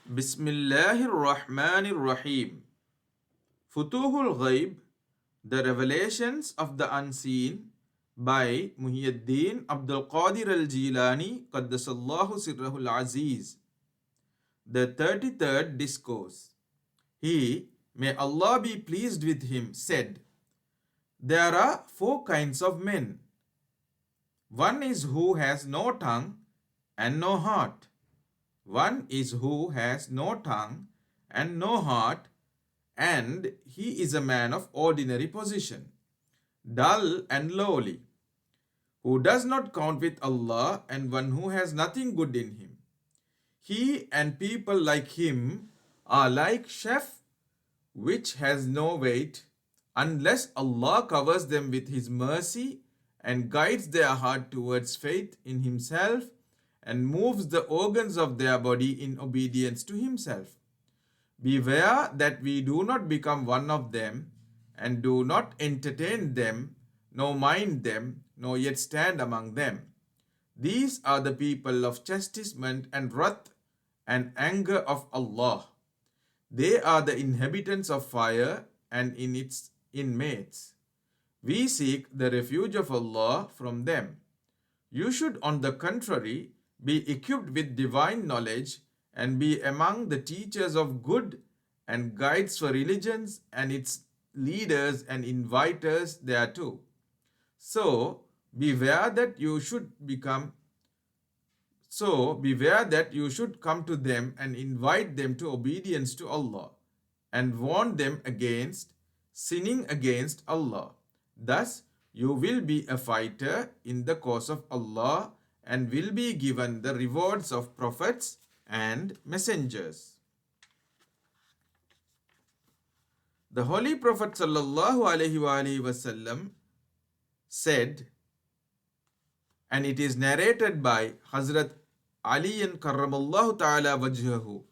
Bismillahir Rahmanir Rahim. Futuh Al Ghaib, The Revelations of the Unseen by Muhiyeddeen Qadir Al Gilani, Qaddasallahu Sirrahul Azeez. The 33rd discourse. He, may Allah be pleased with him, said, There are four kinds of men. One is who has no tongue and no heart. One is who has no tongue and no heart, and he is a man of ordinary position, dull and lowly, who does not count with Allah, and one who has nothing good in him. He and people like him are like chaff which has no weight, unless Allah covers them with His mercy and guides their heart towards faith in Himself and moves the organs of their body in obedience to Himself. Beware that we do not become one of them, and do not entertain them, nor mind them, nor yet stand among them. These are the people of chastisement and wrath and anger of Allah. They are the inhabitants of fire and in its inmates. We seek the refuge of Allah from them. You should, on the contrary, be equipped with divine knowledge and be among the teachers of good and guides for religions and its leaders and inviters thereto. So beware that you should come to them and invite them to obedience to Allah and warn them against sinning against Allah. Thus you will be a fighter in the cause of Allah and will be given the rewards of prophets and messengers. The Holy Prophet ﷺ said, and it is narrated by Hazrat Ali and Karramallahu Ta'ala Wajhahu,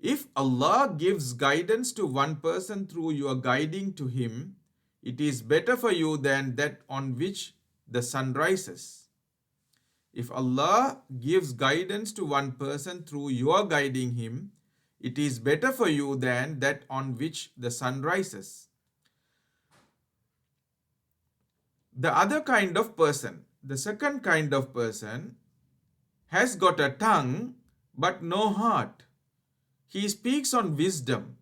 if Allah gives guidance to one person through your guiding to him, it is better for you than that on which the sun rises. If Allah gives guidance to one person through your guiding him, it is better for you than that on which the sun rises. The other kind of person, the second kind of person, has got a tongue but no heart. He speaks on wisdom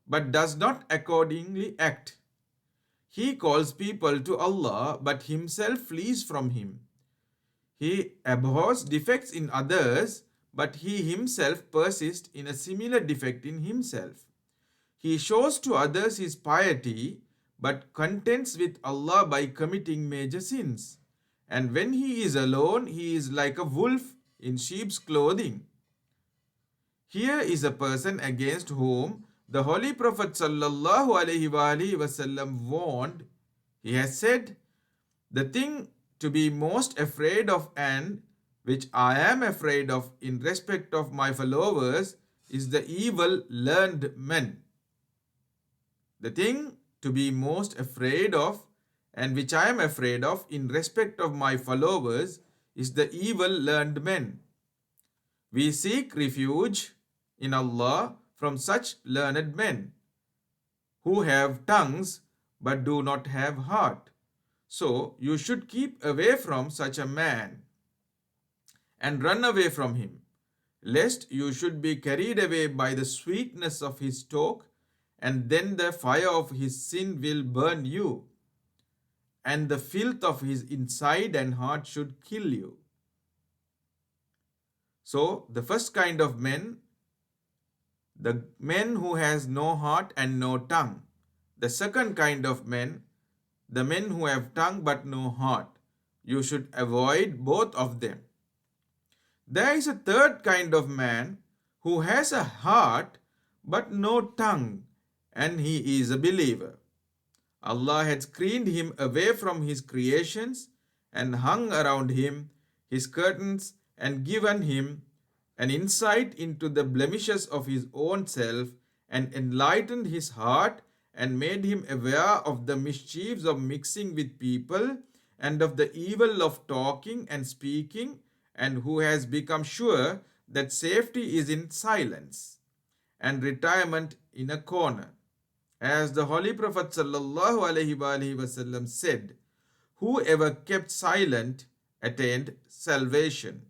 but does not accordingly act. He calls people to Allah but himself flees from him. He abhors defects in others, but he himself persists in a similar defect in himself. He shows to others his piety, but contends with Allah by committing major sins. And when he is alone, he is like a wolf in sheep's clothing. Here is a person against whom the Holy Prophet ﷺ warned. He has said, the thing to be most afraid of and which I am afraid of in respect of my followers is the evil learned men. The thing to be most afraid of and which I am afraid of in respect of my followers is the evil learned men. We seek refuge in Allah from such learned men who have tongues but do not have heart. So you should keep away from such a man and run away from him, lest you should be carried away by the sweetness of his talk, and then the fire of his sin will burn you, and the filth of his inside and heart should kill you. So the first kind of men, the men who has no heart and no tongue. The second kind of men, the men who have tongue but no heart. You should avoid both of them. There is a third kind of man who has a heart but no tongue, and he is a believer. Allah had screened him away from his creations and hung around him his curtains and given him an insight into the blemishes of his own self and enlightened his heart and made him aware of the mischiefs of mixing with people and of the evil of talking and speaking, and who has become sure that safety is in silence and retirement in a corner. As the Holy Prophet ﷺ said, whoever kept silent attained salvation.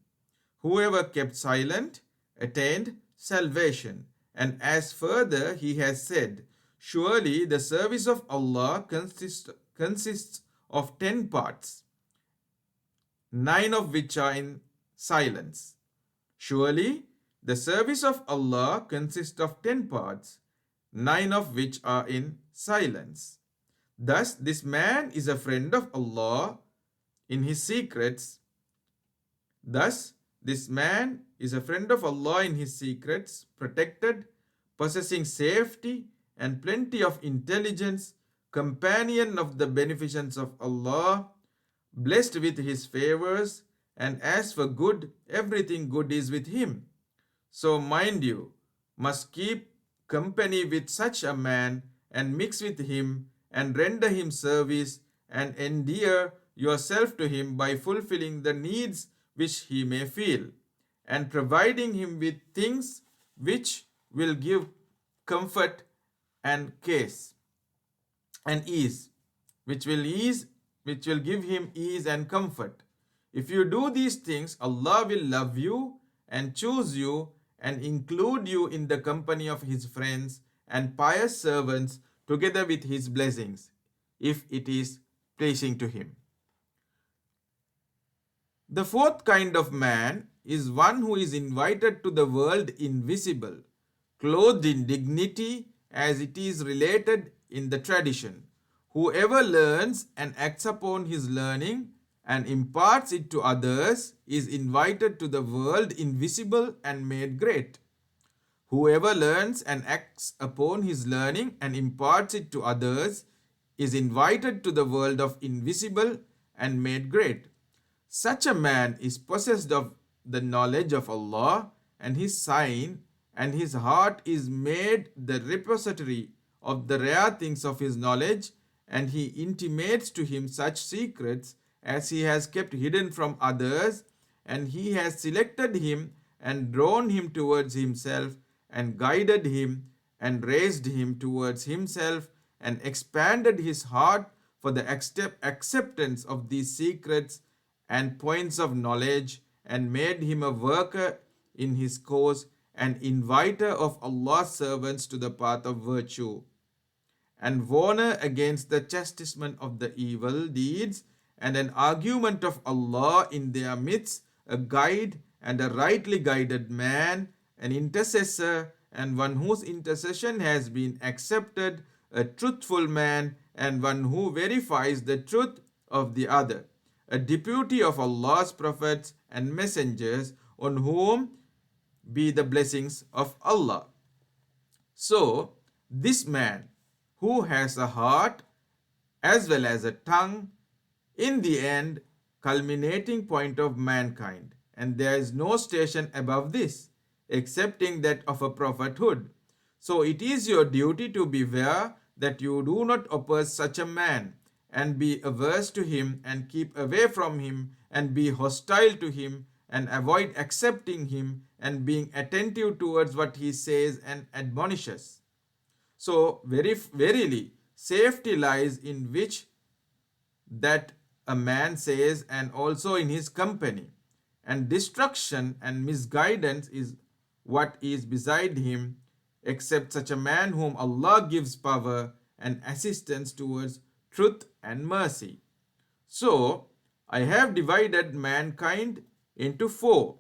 Whoever kept silent attained salvation. And as further he has said, surely the service of Allah consists of 10 parts, 9 of which are in silence. Surely the service of Allah consists of 10 parts, 9 of which are in silence. Thus, this man is a friend of Allah in his secrets. Protected, possessing safety and plenty of intelligence, companion of the beneficence of Allah, blessed with his favors, and as for good, everything good is with him. So mind you, must keep company with such a man and mix with him and render him service and endear yourself to him by fulfilling the needs which he may feel and providing him with things which will give comfort and ease, which will give him ease and comfort. If you do these things, Allah will love you and choose you and include you in the company of his friends and pious servants together with his blessings, if it is pleasing to him. The fourth kind of man is one who is invited to the world invisible, clothed in dignity as it is related in the tradition. Whoever learns and acts upon his learning and imparts it to others is invited to the world invisible and made great. Whoever learns and acts upon his learning and imparts it to others is invited to the world of invisible and made great. Such a man is possessed of the knowledge of Allah and his sign, and his heart is made the repository of the rare things of his knowledge, and he intimates to him such secrets as he has kept hidden from others, and he has selected him and drawn him towards himself and guided him and raised him towards himself and expanded his heart for the acceptance of these secrets and points of knowledge, and made him a worker in his cause and inviter of Allah's servants to the path of virtue, and warner against the chastisement of the evil deeds, and an argument of Allah in their midst, a guide and a rightly guided man, an intercessor, and one whose intercession has been accepted, a truthful man, and one who verifies the truth of the other, a deputy of Allah's prophets and messengers, on whom be the blessings of Allah. So, this man who has a heart as well as a tongue, in the end, culminating point of mankind, and there is no station above this, excepting that of a prophethood. So it is your duty to beware that you do not oppose such a man, and be averse to him, and keep away from him, and be hostile to him, and avoid accepting him, and being attentive towards what he says and admonishes. So verily, safety lies in which that a man says, and also in his company, and destruction and misguidance is what is beside him, except such a man whom Allah gives power and assistance towards truth and mercy. So, I have divided mankind into 4.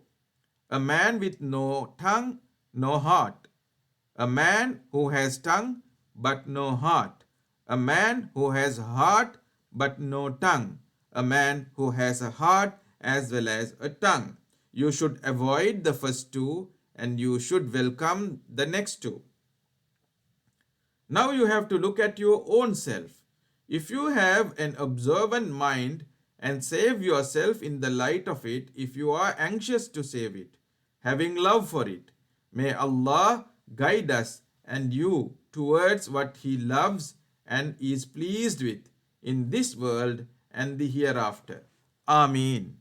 A man with no tongue, no heart. A man who has tongue but no heart. A man who has heart but no tongue. A man who has a heart as well as a tongue. You should avoid the first 2 and you should welcome the next 2. Now you have to look at your own self. If you have an observant mind and save yourself in the light of it, if you are anxious to save it, having love for it, may Allah guide us and you towards what He loves and is pleased with in this world and the hereafter. Ameen.